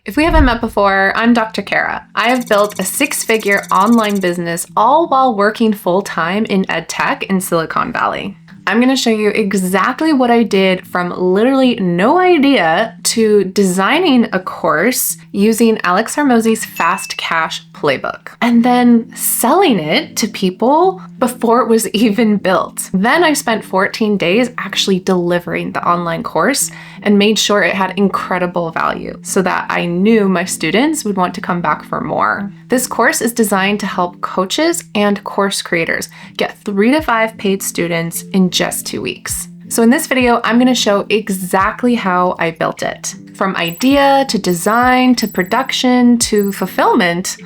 If we haven't met before, I'm Dr. Kara. I have built a 6-figure online business all while working full-time in ed tech in Silicon Valley. I'm going to show you exactly what I did from literally no idea to designing a course using Alex Hormozi's Fast Cash Playbook and then selling it to people before it was even built. Then I spent 14 days actually delivering the online course and made sure it had incredible value so that I knew my students would want to come back for more. This course is designed to help coaches and course creators get 3 to 5 paid students in just 2 weeks. So in this video, I'm going to show exactly how I built it. From idea to design to production to fulfillment,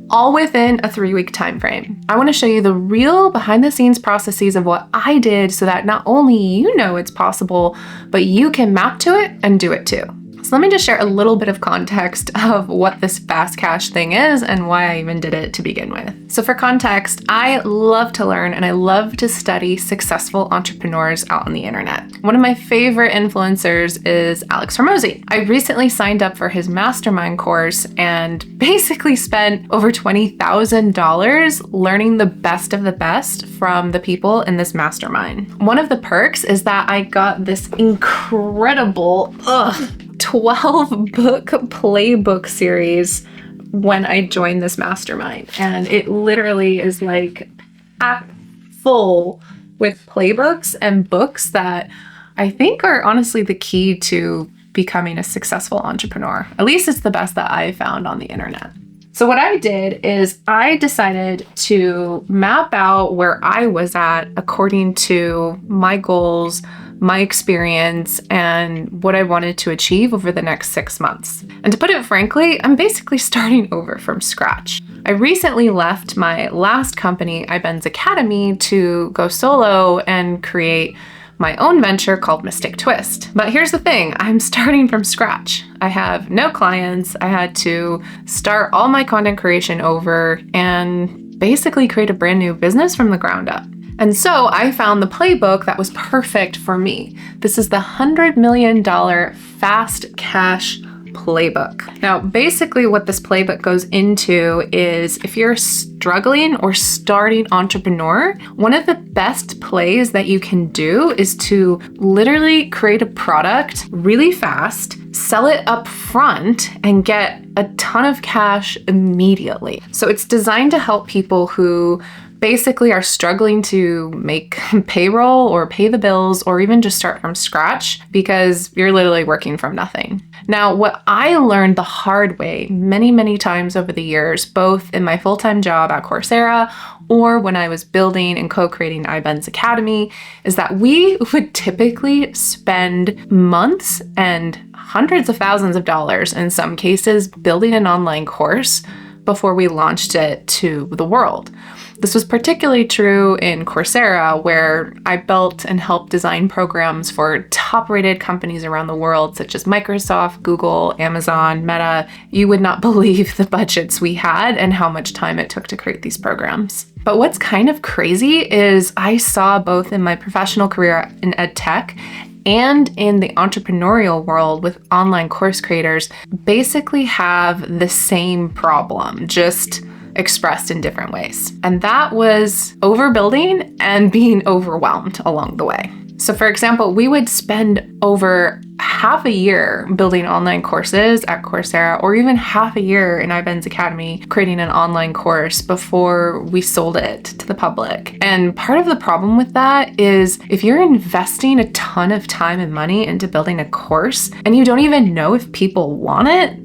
all within a 3-week time frame. I want to show you the real behind the scenes processes of what I did so that not only you know it's possible, but you can map to it and do it too. So let me just share a little bit of context of what this fast cash thing is and why I even did it to begin with. So for context, I love to learn and I love to study successful entrepreneurs out on the internet. One of my favorite influencers is Alex Hormozi. I recently signed up for his mastermind course and basically spent over $20,000 learning the best of the best from the people in this mastermind. One of the perks is that I got this incredible 12-book playbook series when I joined this mastermind. And it literally is like packed full with playbooks and books that I think are honestly the key to becoming a successful entrepreneur. At least it's the best that I found on the internet. So what I did is I decided to map out where I was at according to my goals, my experience, and what I wanted to achieve over the next 6 months. And to put it frankly, I'm basically starting over from scratch. I recently left my last company, Iben's Academy, to go solo and create my own venture called Mystic Twist. But here's the thing, I'm starting from scratch. I have no clients. I had to start all my content creation over and basically create a brand new business from the ground up. And so I found the playbook that was perfect for me. This is the $100 million Fast Cash Playbook. Now, basically what this playbook goes into is if you're struggling or starting entrepreneur, one of the best plays that you can do is to literally create a product really fast, sell it up front, and get a ton of cash immediately. So it's designed to help people who basically are struggling to make payroll or pay the bills or even just start from scratch because you're literally working from nothing. Now, what I learned the hard way many times over the years, both in my full-time job at Coursera or when I was building and co-creating Iben's Academy, is that we would typically spend months and hundreds of thousands of dollars in some cases building an online course before we launched it to the world. This was particularly true in Coursera, where I built and helped design programs for top-rated companies around the world, such as Microsoft, Google, Amazon, Meta. You would not believe the budgets we had and how much time it took to create these programs. But what's kind of crazy is I saw both in my professional career in ed tech and in the entrepreneurial world with online course creators basically have the same problem, just expressed in different ways. And that was overbuilding and being overwhelmed along the way. So for example, we would spend over half a year building online courses at Coursera, or even half a year in Iben's Academy creating an online course before we sold it to the public. And part of the problem with that is if you're investing a ton of time and money into building a course and you don't even know if people want it,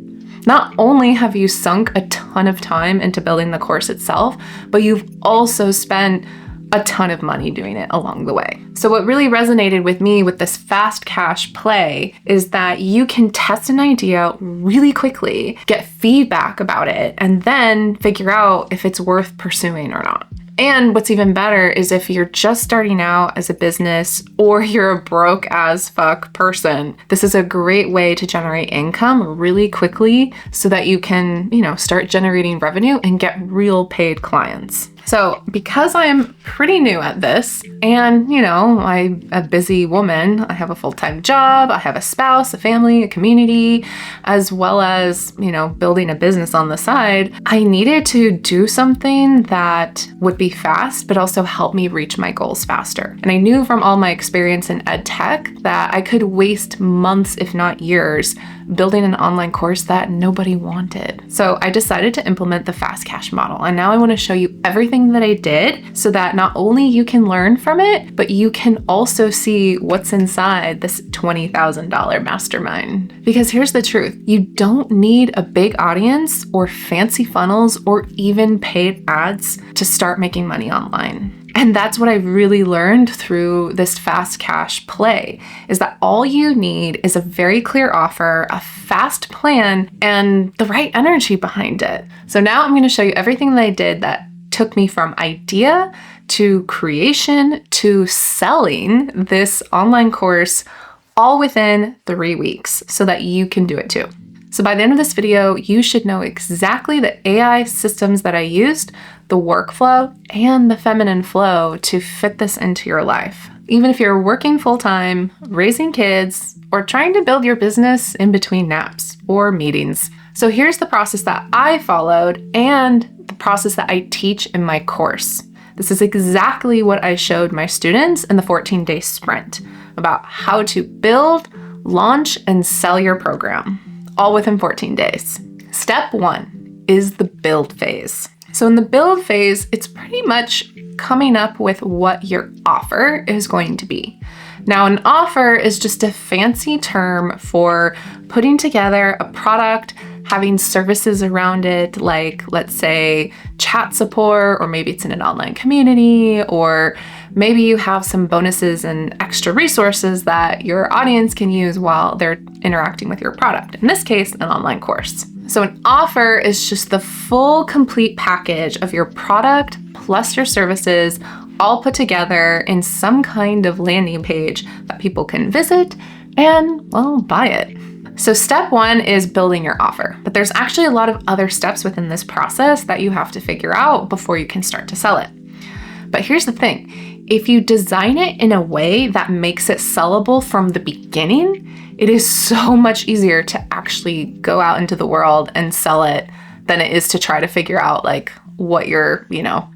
not only have you sunk a ton of time into building the course itself, but you've also spent a ton of money doing it along the way. So what really resonated with me with this fast cash play is that you can test an idea really quickly, get feedback about it, and then figure out if it's worth pursuing or not. And what's even better is if you're just starting out as a business or you're a broke as fuck person, this is a great way to generate income really quickly so that you can, start generating revenue and get real paid clients. So because I'm pretty new at this and, I'm a busy woman, I have a full-time job, I have a spouse, a family, a community, as well as, building a business on the side, I needed to do something that would be fast, but also help me reach my goals faster. And I knew from all my experience in ed tech that I could waste months, if not years, building an online course that nobody wanted. So I decided to implement the fast cash model. And now I want to show you everything that I did so that not only you can learn from it, but you can also see what's inside this $20,000 mastermind. Because here's the truth, you don't need a big audience or fancy funnels or even paid ads to start making money online. And that's what I really learned through this fast cash play, is that all you need is a very clear offer, a fast plan, and the right energy behind it. So now I'm going to show you everything that I did that took me from idea to creation to selling this online course all within 3 weeks so that you can do it too. So by the end of this video, you should know exactly the AI systems that I used, the workflow, and the feminine flow to fit this into your life. Even if you're working full-time, raising kids, or trying to build your business in between naps or meetings. So here's the process that I followed and the process that I teach in my course. This is exactly what I showed my students in the 14-day sprint about how to build, launch, and sell your program, all within 14 days. Step 1 is the build phase. So in the build phase, it's pretty much coming up with what your offer is going to be. Now, an offer is just a fancy term for putting together a product, having services around it, like let's say chat support, or maybe it's in an online community, or maybe you have some bonuses and extra resources that your audience can use while they're interacting with your product. In this case, an online course. So an offer is just the full complete package of your product plus your services all put together in some kind of landing page that people can visit and, well, buy it. So step 1 is building your offer, but there's actually a lot of other steps within this process that you have to figure out before you can start to sell it. But here's the thing, if you design it in a way that makes it sellable from the beginning, it is so much easier to actually go out into the world and sell it than it is to try to figure out like what your,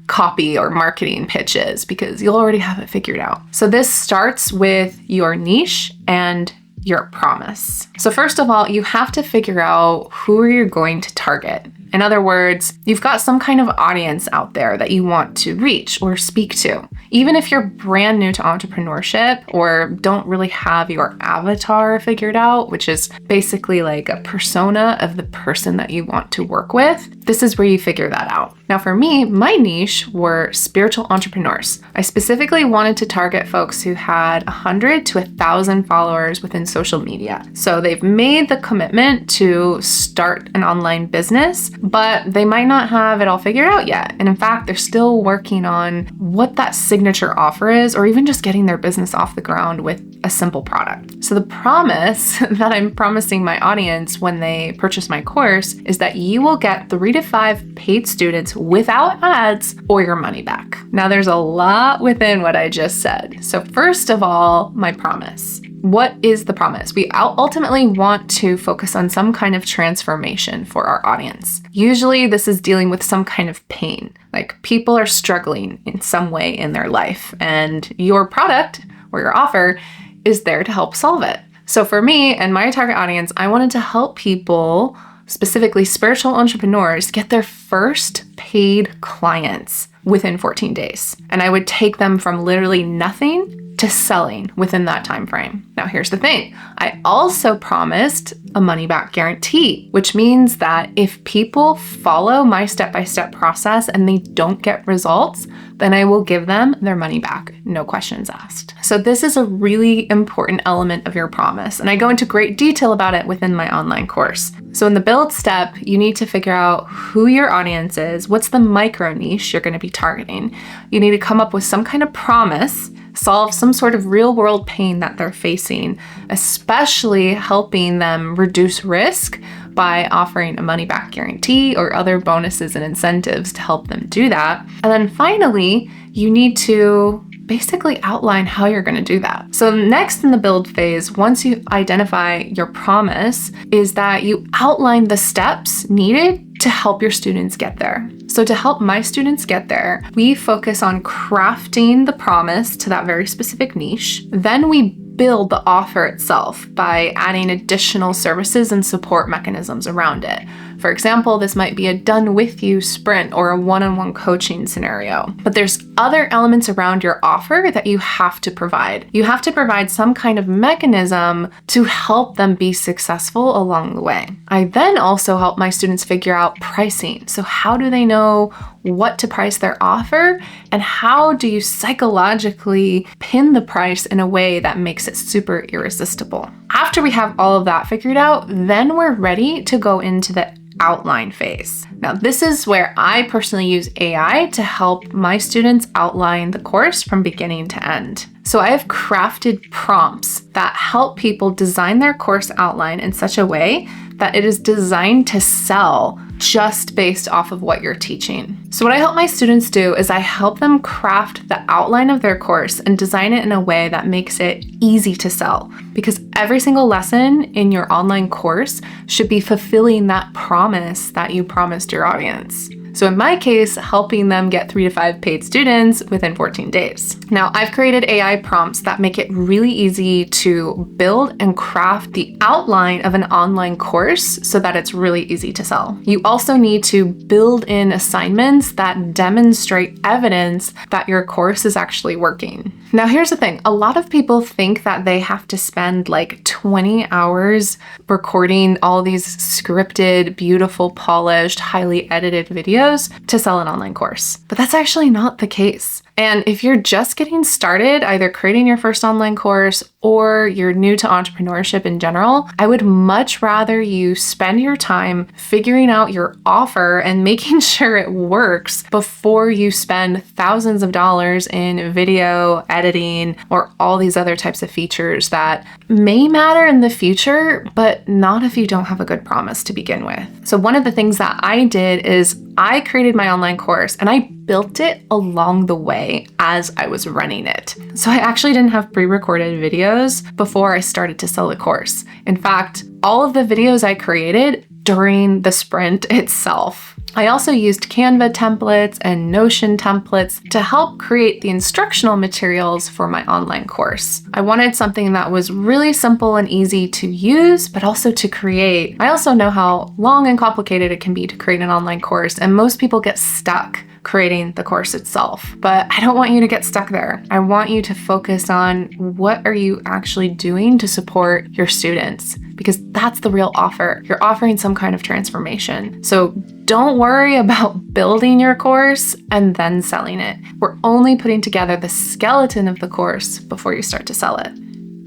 copy or marketing pitch is, because you'll already have it figured out. So this starts with your niche and your promise. So first of all, you have to figure out who you're going to target. In other words, you've got some kind of audience out there that you want to reach or speak to. Even if you're brand new to entrepreneurship or don't really have your avatar figured out, which is basically like a persona of the person that you want to work with, this is where you figure that out. Now for me, my niche were spiritual entrepreneurs. I specifically wanted to target folks who had 100 to 1,000 followers within social media. So they've made the commitment to start an online business, but they might not have it all figured out yet. And in fact, they're still working on what that signature offer is, or even just getting their business off the ground with a simple product. So the promise that I'm promising my audience when they purchase my course is that you will get 3 to 5 paid students without ads or your money back. Now there's a lot within what I just said. So first of all, my promise. What is the promise? We ultimately want to focus on some kind of transformation for our audience. Usually this is dealing with some kind of pain, like people are struggling in some way in their life, and your product or your offer is there to help solve it. So for me and my target audience, I wanted to help people, specifically spiritual entrepreneurs, get their first paid clients within 14 days. And I would take them from literally nothing to selling within that time frame. Now here's the thing. I also promised a money back guarantee, which means that if people follow my step-by-step process and they don't get results, then I will give them their money back, no questions asked. So this is a really important element of your promise, and I go into great detail about it within my online course. So in the build step, you need to figure out who your audience is, what's the micro niche you're going to be targeting. You need to come up with some kind of promise solve some sort of real world pain that they're facing, especially helping them reduce risk by offering a money back guarantee or other bonuses and incentives to help them do that. And then finally, you need to basically outline how you're going to do that. So next in the build phase, once you identify your promise, is that you outline the steps needed to help your students get there. So to help my students get there, we focus on crafting the promise to that very specific niche. Then we build the offer itself by adding additional services and support mechanisms around it. For example, this might be a done with you sprint or a one-on-one coaching scenario. But there's other elements around your offer that you have to provide. You have to provide some kind of mechanism to help them be successful along the way. I then also help my students figure out pricing. So how do they know what to price their offer, and how do you psychologically pin the price in a way that makes it super irresistible? After we have all of that figured out, then we're ready to go into the outline phase. Now, this is where I personally use AI to help my students outline the course from beginning to end. So I have crafted prompts that help people design their course outline in such a way that it is designed to sell just based off of what you're teaching. So what I help my students do is I help them craft the outline of their course and design it in a way that makes it easy to sell, because every single lesson in your online course should be fulfilling that promise that you promised your audience. So in my case, helping them get 3 to 5 paid students within 14 days. Now, I've created AI prompts that make it really easy to build and craft the outline of an online course so that it's really easy to sell. You also need to build in assignments that demonstrate evidence that your course is actually working. Now, here's the thing. A lot of people think that they have to spend like 20 hours recording all these scripted, beautiful, polished, highly edited videos to sell an online course. But that's actually not the case. And if you're just getting started, either creating your first online course or you're new to entrepreneurship in general, I would much rather you spend your time figuring out your offer and making sure it works before you spend thousands of dollars in video editing or all these other types of features that may matter in the future, but not if you don't have a good promise to begin with. So one of the things that I did is I created my online course and I built it along the way as I was running it. So I actually didn't have pre-recorded videos before I started to sell the course. In fact, all of the videos I created during the sprint itself. I also used Canva templates and Notion templates to help create the instructional materials for my online course. I wanted something that was really simple and easy to use, but also to create. I also know how long and complicated it can be to create an online course, and most people get stuck creating the course itself. But I don't want you to get stuck there. I want you to focus on what are you actually doing to support your students, because that's the real offer. You're offering some kind of transformation. So don't worry about building your course and then selling it. We're only putting together the skeleton of the course before you start to sell it.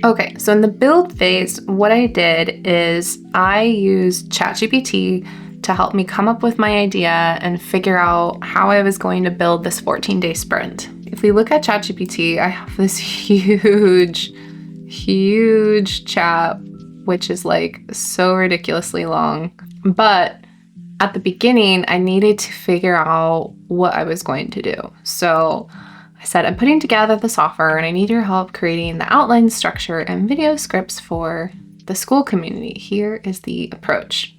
Okay, so in the build phase, what I did is I used ChatGPT to help me come up with my idea and figure out how I was going to build this 14-day sprint. If we look at ChatGPT, I have this huge chat, which is like so ridiculously long. But at the beginning, I needed to figure out what I was going to do. So I said, I'm putting together this offer and I need your help creating the outline, structure, and video scripts for the Skool community. Here is the approach.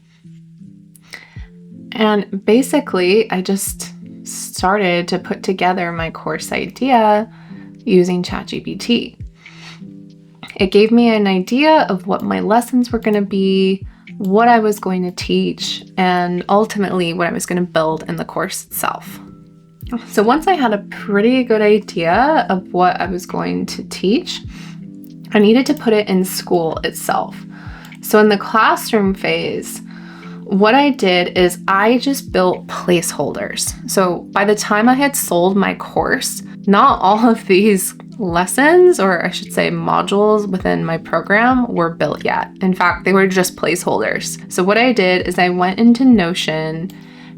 And basically, I just started to put together my course idea using ChatGPT. It gave me an idea of what my lessons were going to be, what I was going to teach, and ultimately what I was going to build in the course itself. So once I had a pretty good idea of what I was going to teach, I needed to put it in Skool itself. So in the classroom phase, what I did is I just built placeholders. So by the time I had sold my course, not all of these lessons, or I should say modules within my program, were built yet. In fact, they were just placeholders. So what I did is I went into Notion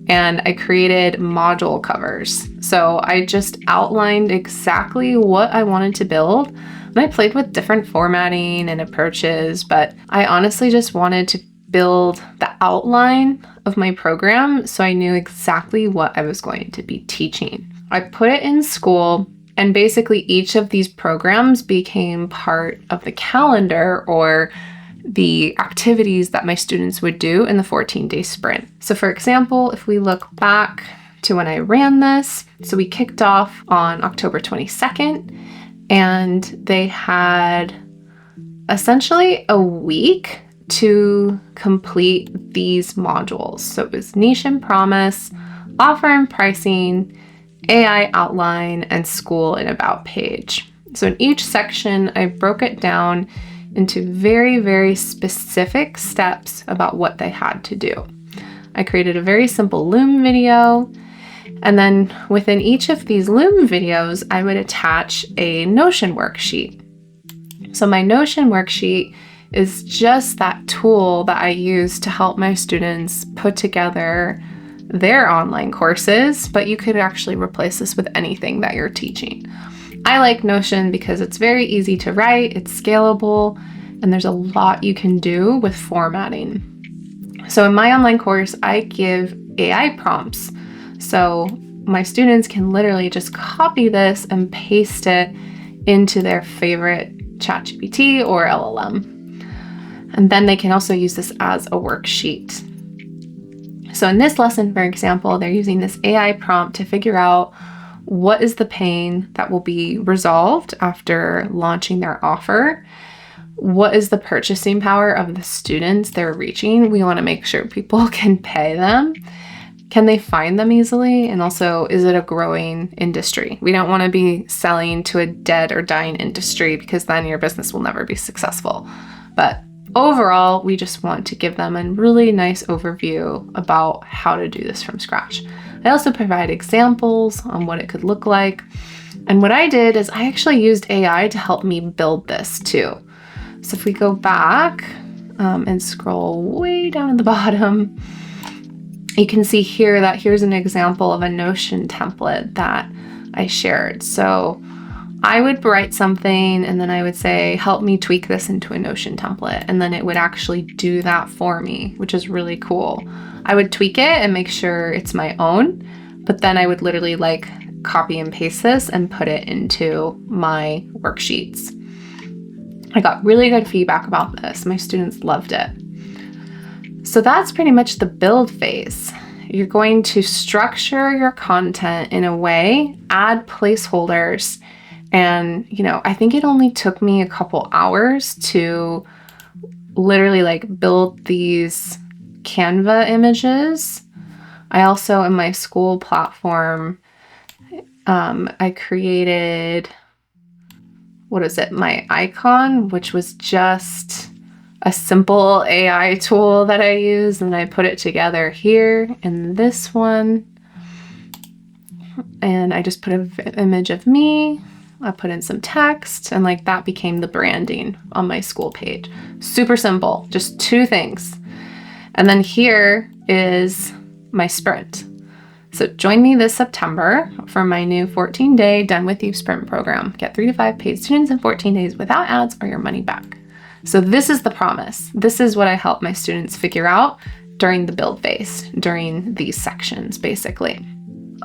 and I created module covers. So I just outlined exactly what I wanted to build, and I played with different formatting and approaches, but I honestly just wanted to build the outline of my program so I knew exactly what I was going to be teaching. I put it in Skool, and basically each of these programs became part of the calendar or the activities that my students would do in the 14-day sprint. So for example, if we look back to when I ran this, so we kicked off on October 22nd, and they had essentially a week to complete these modules. So it was niche and promise, offer and pricing, AI outline, and Skool and about page. So in each section, I broke it down into very, very specific steps about what they had to do. I created a very simple Loom video, and then within each of these Loom videos, I would attach a Notion worksheet. So my Notion worksheet is just that tool that I use to help my students put together their online courses, but you could actually replace this with anything that you're teaching. I like Notion because it's very easy to write, it's scalable, and there's a lot you can do with formatting. So in my online course, I give AI prompts. So my students can literally just copy this and paste it into their favorite ChatGPT or LLM. And then they can also use this as a worksheet. So in this lesson, for example, they're using this AI prompt to figure out what is the pain that will be resolved after launching their offer. What is the purchasing power of the students they're reaching? We want to make sure people can pay them. Can they find them easily? And also, is it a growing industry? We don't want to be selling to a dead or dying industry because then your business will never be successful. But overall, we just want to give them a really nice overview about how to do this from scratch. I also provide examples on what it could look like. And what I did is I actually used AI to help me build this too. So if we go back and scroll way down at the bottom, you can see here that here's an example of a Notion template that I shared. So I would write something and then I would say, help me tweak this into a Notion template. And then it would actually do that for me, which is really cool. I would tweak it and make sure it's my own, but then I would literally copy and paste this and put it into my worksheets. I got really good feedback about this. My students loved it. So that's pretty much the build phase. You're going to structure your content in a way, add placeholders, and, I think it only took me a couple hours to literally build these Canva images. I also, in my Skool platform, I created, my icon, which was just a simple AI tool that I use, and I put it together here in this one. And I just put an image of me. I put in some text, and that became the branding on my Skool page. Super simple, just 2 things. And then here is my sprint. So join me this September for my new 14-day Done With You sprint program. Get 3 to 5 paid students in 14 days without ads or your money back. So this is the promise. This is what I help my students figure out during the build phase, during these sections, basically.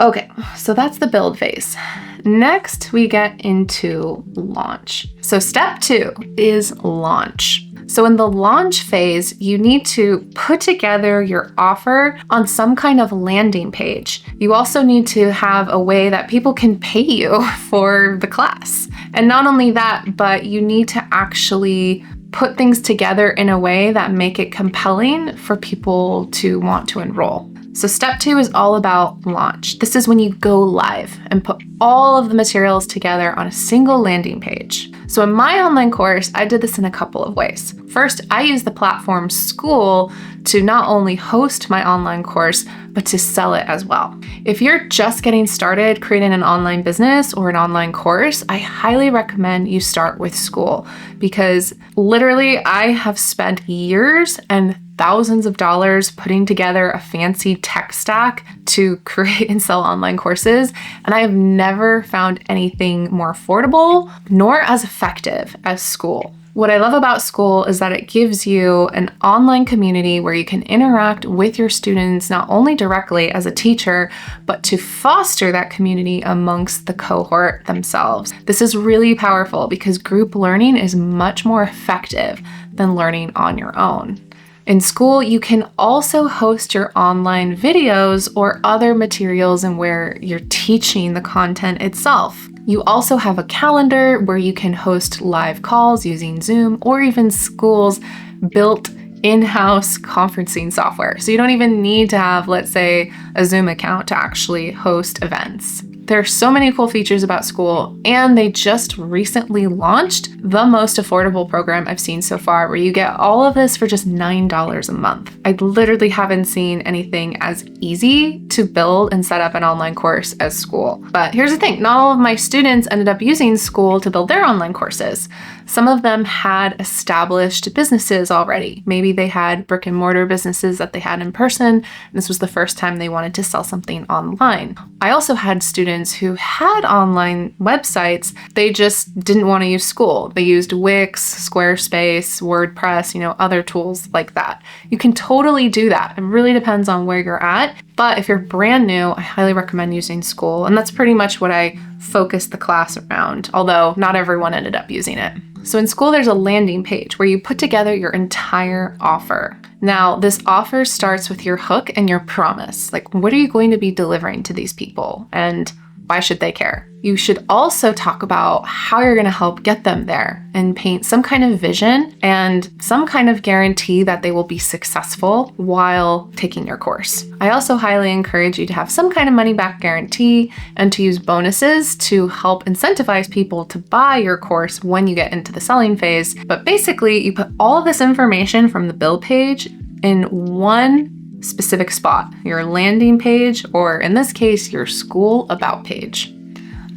Okay, so that's the build phase. Next, we get into launch. So step 2 is launch. So in the launch phase, you need to put together your offer on some kind of landing page. You also need to have a way that people can pay you for the class. And not only that, but you need to actually put things together in a way that make it compelling for people to want to enroll. So step 2 is all about launch. This is when you go live and put all of the materials together on a single landing page. So in my online course, I did this in a couple of ways. First, I used the platform Skool to not only host my online course, but to sell it as well. If you're just getting started creating an online business or an online course, I highly recommend you start with Skool, because literally I have spent years and thousands of dollars putting together a fancy tech stack to create and sell online courses, and I have never found anything more affordable nor as effective as Skool. What I love about Skool is that it gives you an online community where you can interact with your students, not only directly as a teacher, but to foster that community amongst the cohort themselves. This is really powerful because group learning is much more effective than learning on your own. In Skool, you can also host your online videos or other materials and where you're teaching the content itself. You also have a calendar where you can host live calls using Zoom or even Skool's built in-house conferencing software. So you don't even need to have, let's say, a Zoom account to actually host events. There are so many cool features about Skool, and they just recently launched the most affordable program I've seen so far, where you get all of this for just $9 a month. I literally haven't seen anything as easy to build and set up an online course as Skool. But here's the thing, not all of my students ended up using Skool to build their online courses. Some of them had established businesses already. Maybe they had brick and mortar businesses that they had in person, and this was the first time they wanted to sell something online. I also had students who had online websites, they just didn't want to use Skool. They used Wix, Squarespace, WordPress, other tools like that. You can totally do that. It really depends on where you're at. But if you're brand new, I highly recommend using Skool. And that's pretty much what I focused the class around, although not everyone ended up using it. So in Skool, there's a landing page where you put together your entire offer. Now, this offer starts with your hook and your promise. Like, what are you going to be delivering to these people? And why should they care? You should also talk about how you're going to help get them there and paint some kind of vision and some kind of guarantee that they will be successful while taking your course. I also highly encourage you to have some kind of money back guarantee and to use bonuses to help incentivize people to buy your course when you get into the selling phase. But basically, you put all of this information from the build page in one specific spot, your landing page, or in this case, your Skool about page.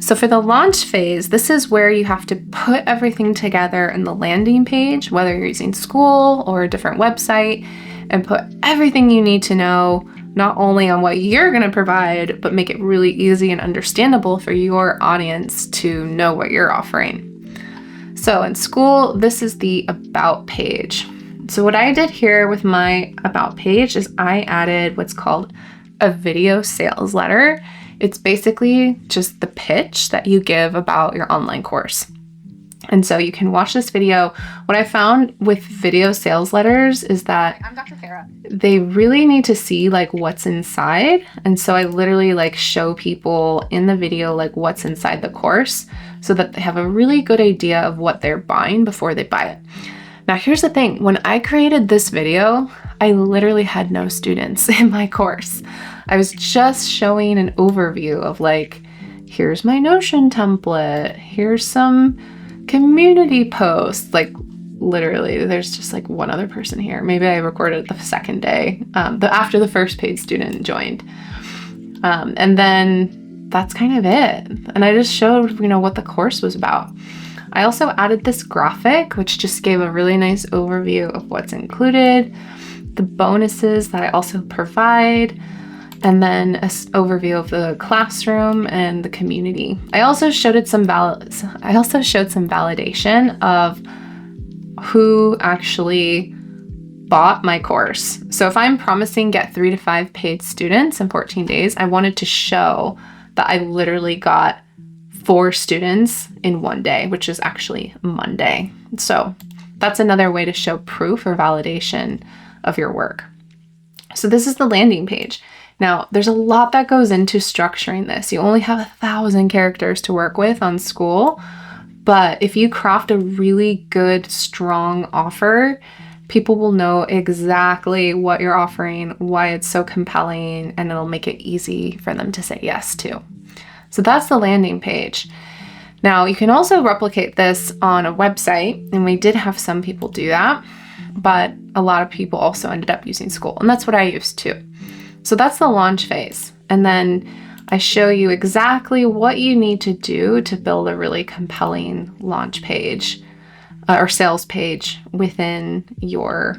So for the launch phase, this is where you have to put everything together in the landing page, whether you're using Skool or a different website, and put everything you need to know, not only on what you're going to provide, but make it really easy and understandable for your audience to know what you're offering. So in Skool, this is the about page. So what I did here with my about page is I added what's called a video sales letter. It's basically just the pitch that you give about your online course. And so you can watch this video. What I found with video sales letters is that I'm Dr. Farah. They really need to see what's inside. And so I literally show people in the video what's inside the course so that they have a really good idea of what they're buying before they buy it. Now, here's the thing. When I created this video, I literally had no students in my course. I was just showing an overview of here's my Notion template. Here's some community posts. Literally, there's just one other person here. Maybe I recorded the second day, after the first paid student joined. And then that's kind of it. And I just showed, what the course was about. I also added this graphic, which just gave a really nice overview of what's included, the bonuses that I also provide, and then an overview of the classroom and the community. I also showed some validation of who actually bought my course. So if I'm promising get 3 to 5 paid students in 14 days, I wanted to show that I literally got 4 students in one day, which is actually Monday. So that's another way to show proof or validation of your work. So this is the landing page. Now, there's a lot that goes into structuring this. You only have 1,000 characters to work with on Skool, but if you craft a really good, strong offer, people will know exactly what you're offering, why it's so compelling, and it'll make it easy for them to say yes to. So that's the landing page. Now, you can also replicate this on a website, and we did have some people do that, but a lot of people also ended up using Skool, and that's what I used too. So that's the launch phase. And then I show you exactly what you need to do to build a really compelling launch page or sales page within your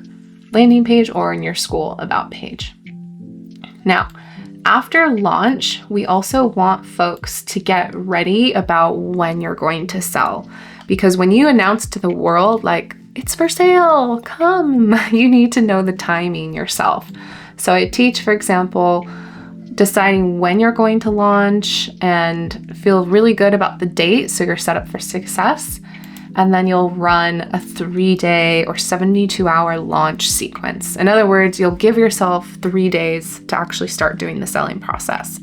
landing page or in your Skool about page. Now, after launch, we also want folks to get ready about when you're going to sell. Because when you announce to the world, like, it's for sale, come, you need to know the timing yourself. So I teach, for example, deciding when you're going to launch and feel really good about the date so you're set up for success. And then you'll run a 3-day or 72-hour launch sequence. In other words, you'll give yourself 3 days to actually start doing the selling process.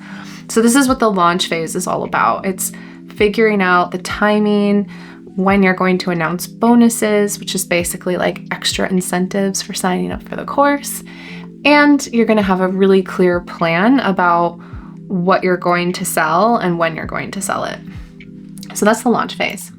So this is what the launch phase is all about. It's figuring out the timing, when you're going to announce bonuses, which is basically like extra incentives for signing up for the course. And you're going to have a really clear plan about what you're going to sell and when you're going to sell it. So that's the launch phase.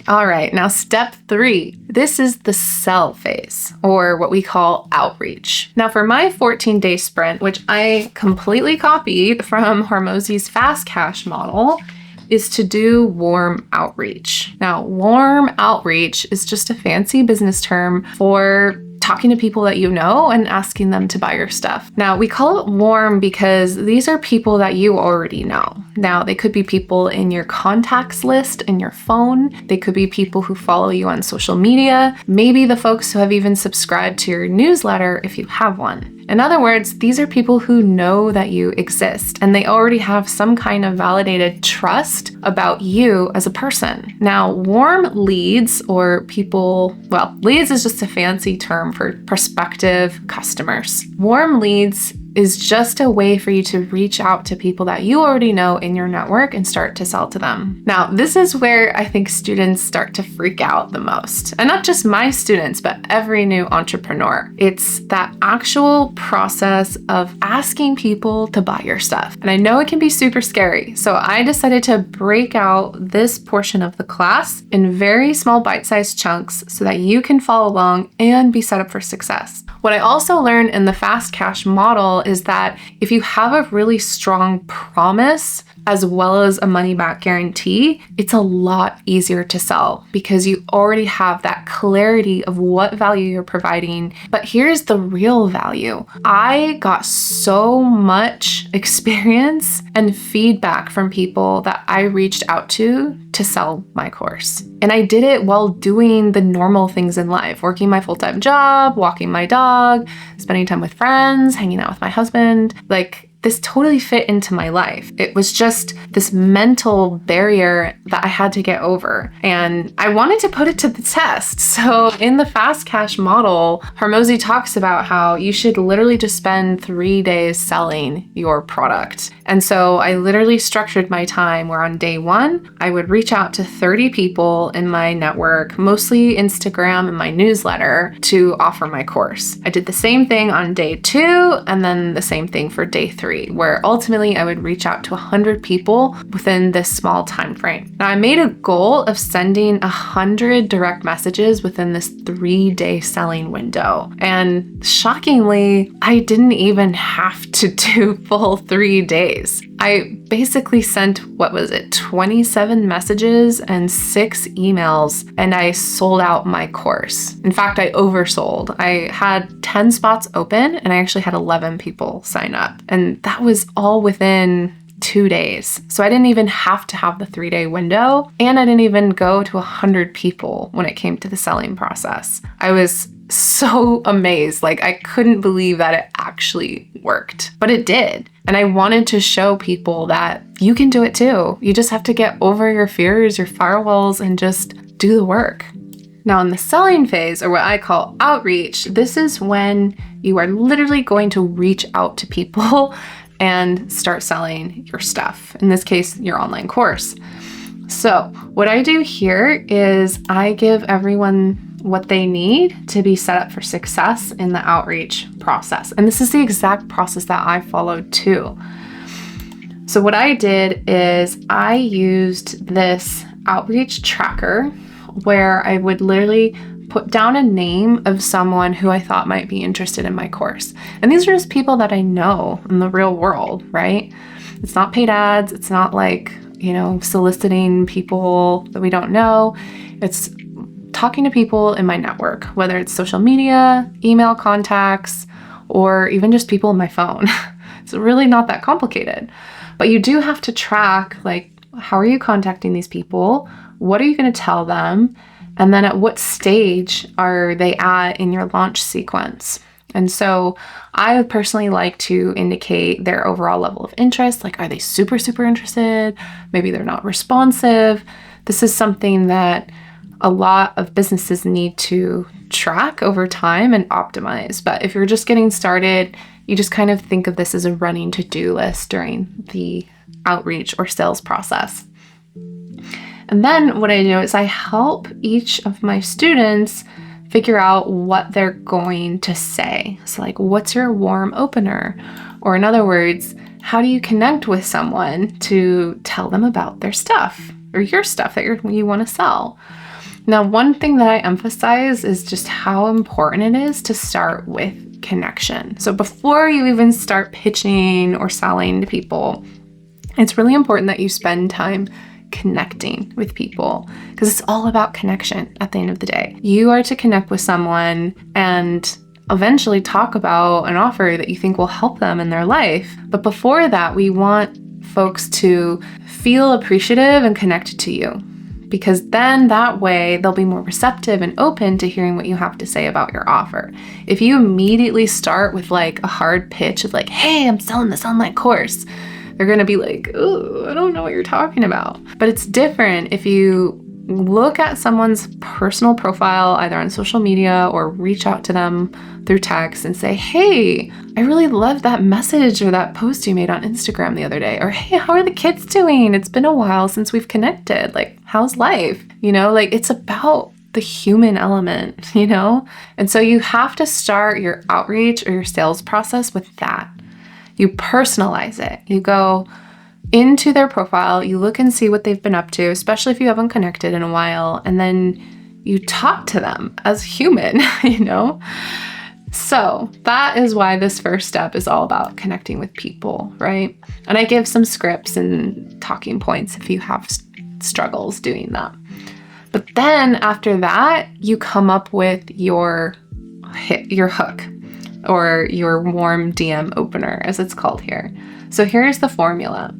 All right, now step 3. This is the sell phase, or what we call outreach. Now for my 14-day sprint, which I completely copied from Hormozi's fast cash model, is to do warm outreach. Now, warm outreach is just a fancy business term for talking to people that you know and asking them to buy your stuff. Now, we call it warm because these are people that you already know. Now, they could be people in your contacts list in your phone. They could be people who follow you on social media. Maybe the folks who have even subscribed to your newsletter if you have one. In other words, these are people who know that you exist and they already have some kind of validated trust about you as a person. Now, warm leads, or people, well, leads is just a fancy term for prospective customers. Warm leads is just a way for you to reach out to people that you already know in your network and start to sell to them. Now, this is where I think students start to freak out the most. And not just my students, but every new entrepreneur. It's that actual process of asking people to buy your stuff. And I know it can be super scary. So I decided to break out this portion of the class in very small bite-sized chunks so that you can follow along and be set up for success. What I also learned in the fast cash model is that if you have a really strong promise as well as a money back guarantee, it's a lot easier to sell because you already have that clarity of what value you're providing. But here's the real value. I got so much experience and feedback from people that I reached out to sell my course. And I did it while doing the normal things in life, working my full-time job, walking my dog, spending time with friends, hanging out with my husband. Like, this totally fit into my life. It was just this mental barrier that I had to get over. And I wanted to put it to the test. So in the fast cash model, Hormozi talks about how you should literally just spend 3 days selling your product. And so I literally structured my time where on day 1, I would reach out to 30 people in my network, mostly Instagram and my newsletter, to offer my course. I did the same thing on day 2, and then the same thing for day 3. Where ultimately I would reach out to 100 people within this small time frame. Now I made a goal of sending 100 direct messages within this 3-day selling window. And shockingly, I didn't even have to do full 3 days. I basically sent, 27 messages and 6 emails, and I sold out my course. In fact, I oversold. I had 10 spots open and I actually had 11 people sign up. And that was all within 2 days. So I didn't even have to have the 3-day window, and I didn't even go to 100 people when it came to the selling process. I was so amazed. Like, I couldn't believe that it actually worked, but it did. And I wanted to show people that you can do it too. You just have to get over your fears, your firewalls, and just do the work. Now in the selling phase, or what I call outreach, this is when you are literally going to reach out to people and start selling your stuff. In this case, your online course. So what I do here is I give everyone what they need to be set up for success in the outreach process. And this is the exact process that I followed too. So what I did is I used this outreach tracker where I would literally put down a name of someone who I thought might be interested in my course. And these are just people that I know in the real world, right? It's not paid ads. It's not like, soliciting people that we don't know. It's talking to people in my network, whether it's social media, email contacts, or even just people on my phone. It's really not that complicated. But you do have to track, like, how are you contacting these people? What are you going to tell them? And then at what stage are they at in your launch sequence? And so I personally like to indicate their overall level of interest. Like, are they super, super interested? Maybe they're not responsive. This is something that a lot of businesses need to track over time and optimize. But if you're just getting started, you just kind of think of this as a running to-do list during the outreach or sales process. And then what I do is I help each of my students figure out what they're going to say. So like, what's your warm opener? Or in other words, how do you connect with someone to tell them about their stuff or your stuff that you want to sell? Now, one thing that I emphasize is just how important it is to start with connection. So before you even start pitching or selling to people, it's really important that you spend time connecting with people, because it's all about connection at the end of the day. You are to connect with someone and eventually talk about an offer that you think will help them in their life. But before that, we want folks to feel appreciative and connected to you, because then that way they'll be more receptive and open to hearing what you have to say about your offer. If you immediately start with like a hard pitch of like, hey, I'm selling this online course, they're going to be like, oh, I don't know what you're talking about. But it's different if you look at someone's personal profile, either on social media or reach out to them through text and say, hey, I really loved that message or that post you made on Instagram the other day. Or, hey, how are the kids doing? It's been a while since we've connected. Like, how's life? You know, like, it's about the human element, you know? And so you have to start your outreach or your sales process with that. You personalize it. You go into their profile, you look and see what they've been up to, especially if you haven't connected in a while, and then you talk to them as human, you know? So that is why this first step is all about connecting with people, right? And I give some scripts and talking points if you have struggles doing that. But then after that, you come up with your hook, or your warm DM opener, as it's called here. So here's the formula.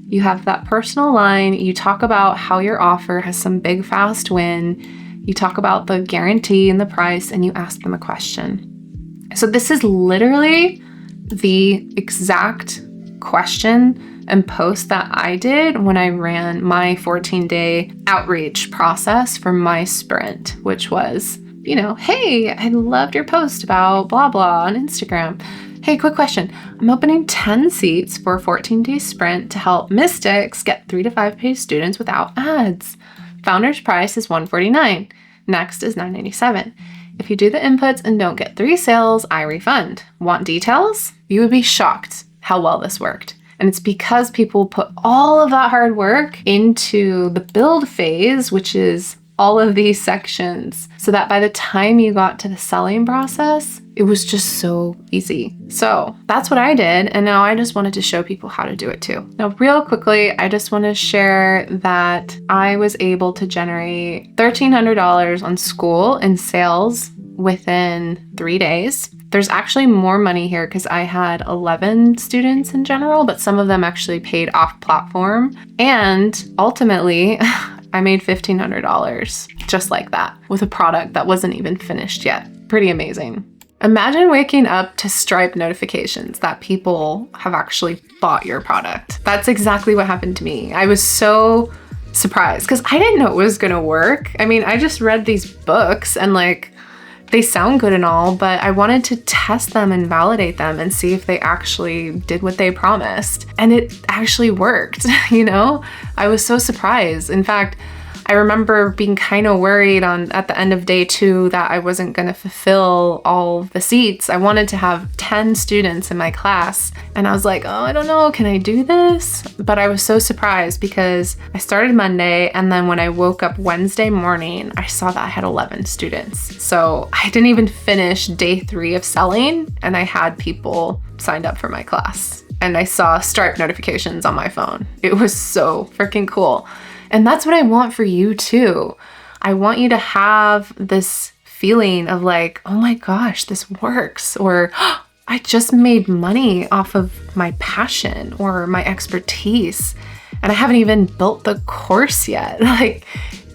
You have that personal line. You talk about how your offer has some big fast win. You talk about the guarantee and the price, and you ask them a question. So this is literally the exact question and post that I did when I ran my 14-day outreach process for my sprint, which was, you know, hey, I loved your post about blah, blah on Instagram. Hey, quick question. I'm opening 10 seats for a 14-day sprint to help mystics get 3 to 5 paid students without ads. Founder's price is $149. Next is $997. If you do the inputs and don't get 3 sales, I refund. Want details? You would be shocked how well this worked. And it's because people put all of that hard work into the build phase, which is all of these sections, so that by the time you got to the selling process, it was just so easy. So that's what I did. And now I just wanted to show people how to do it too. Now, real quickly, I just want to share that I was able to generate $1,300 on Skool in sales within 3 days. There's actually more money here because I had 11 students in general, but some of them actually paid off platform. And ultimately, I made $1,500 just like that with a product that wasn't even finished yet. Pretty amazing. Imagine waking up to Stripe notifications that people have actually bought your product. That's exactly what happened to me. I was so surprised because I didn't know it was going to work. I mean, I just read these books and like, they sound good and all, but I wanted to test them and validate them and see if they actually did what they promised. And it actually worked, you know? I was so surprised. In fact, I remember being kind of worried at the end of day 2 that I wasn't going to fulfill all the seats. I wanted to have 10 students in my class. And I was like, oh, I don't know, can I do this? But I was so surprised because I started Monday, and then when I woke up Wednesday morning, I saw that I had 11 students. So I didn't even finish day 3 of selling, and I had people signed up for my class. And I saw Stripe notifications on my phone. It was so freaking cool. And that's what I want for you too. I want you to have this feeling of like, oh my gosh, this works, or I just made money off of my passion or my expertise, and I haven't even built the course yet. Like,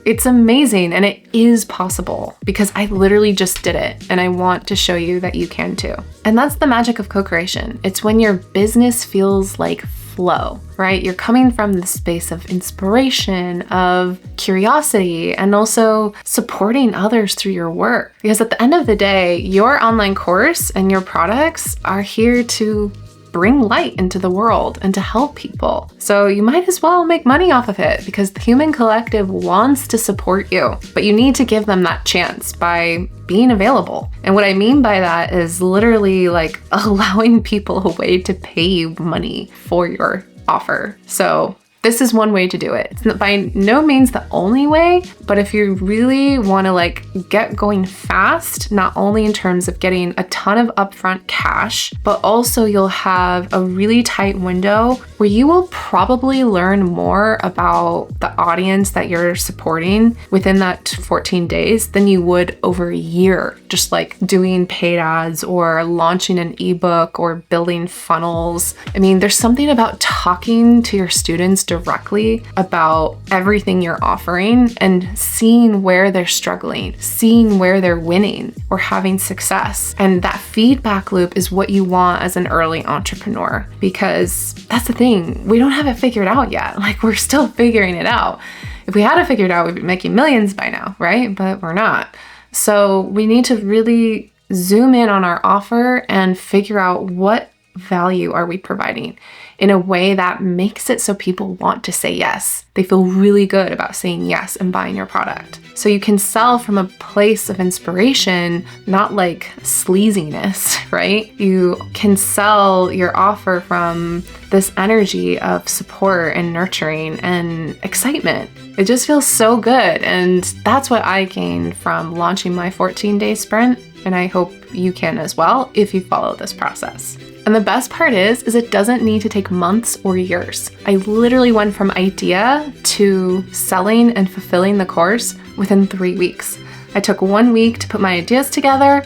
it's amazing, and it is possible because I literally just did it, and I want to show you that you can too. And that's the magic of co-creation. It's when your business feels like flow, right? You're coming from the space of inspiration, of curiosity, and also supporting others through your work. Because at the end of the day, your online course and your products are here to bring light into the world and to help people. So you might as well make money off of it because the human collective wants to support you, but you need to give them that chance by being available. And what I mean by that is literally like allowing people a way to pay you money for your offer. So this is one way to do it. It's by no means the only way, but if you really want to like get going fast, not only in terms of getting a ton of upfront cash, but also you'll have a really tight window where you will probably learn more about the audience that you're supporting within that 14 days than you would over a year, just like doing paid ads or launching an ebook or building funnels. I mean, there's something about talking to your students directly about everything you're offering and seeing where they're struggling, seeing where they're winning or having success. And that feedback loop is what you want as an early entrepreneur, because that's the thing. We don't have it figured out yet. Like, we're still figuring it out. If we had it figured out, we'd be making millions by now, right? But we're not. So we need to really zoom in on our offer and figure out what value are we providing in a way that makes it so people want to say yes. They feel really good about saying yes and buying your product. So you can sell from a place of inspiration, not like sleaziness, right? You can sell your offer from this energy of support and nurturing and excitement. It just feels so good. And that's what I gained from launching my 14-day sprint. And I hope you can as well if you follow this process. And the best part is it doesn't need to take months or years. I literally went from idea to selling and fulfilling the course within 3 weeks. I took 1 week to put my ideas together,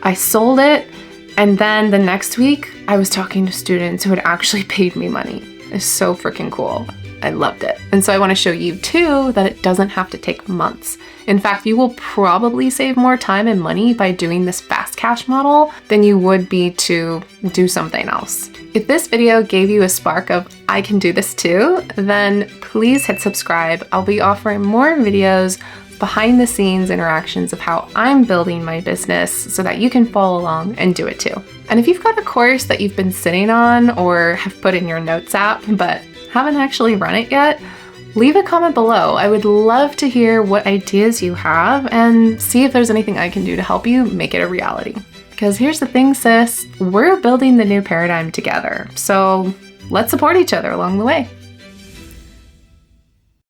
I sold it, and then the next week I was talking to students who had actually paid me money. It's so freaking cool. I loved it. And so I want to show you too that it doesn't have to take months. In fact, you will probably save more time and money by doing this fast cash model than you would be to do something else. If this video gave you a spark of I can do this too, then please hit subscribe. I'll be offering more videos, behind the scenes interactions of how I'm building my business so that you can follow along and do it too. And if you've got a course that you've been sitting on or have put in your notes app, but haven't actually run it yet, leave a comment below. I would love to hear what ideas you have and see if there's anything I can do to help you make it a reality. Because here's the thing, sis, we're building the new paradigm together. So let's support each other along the way.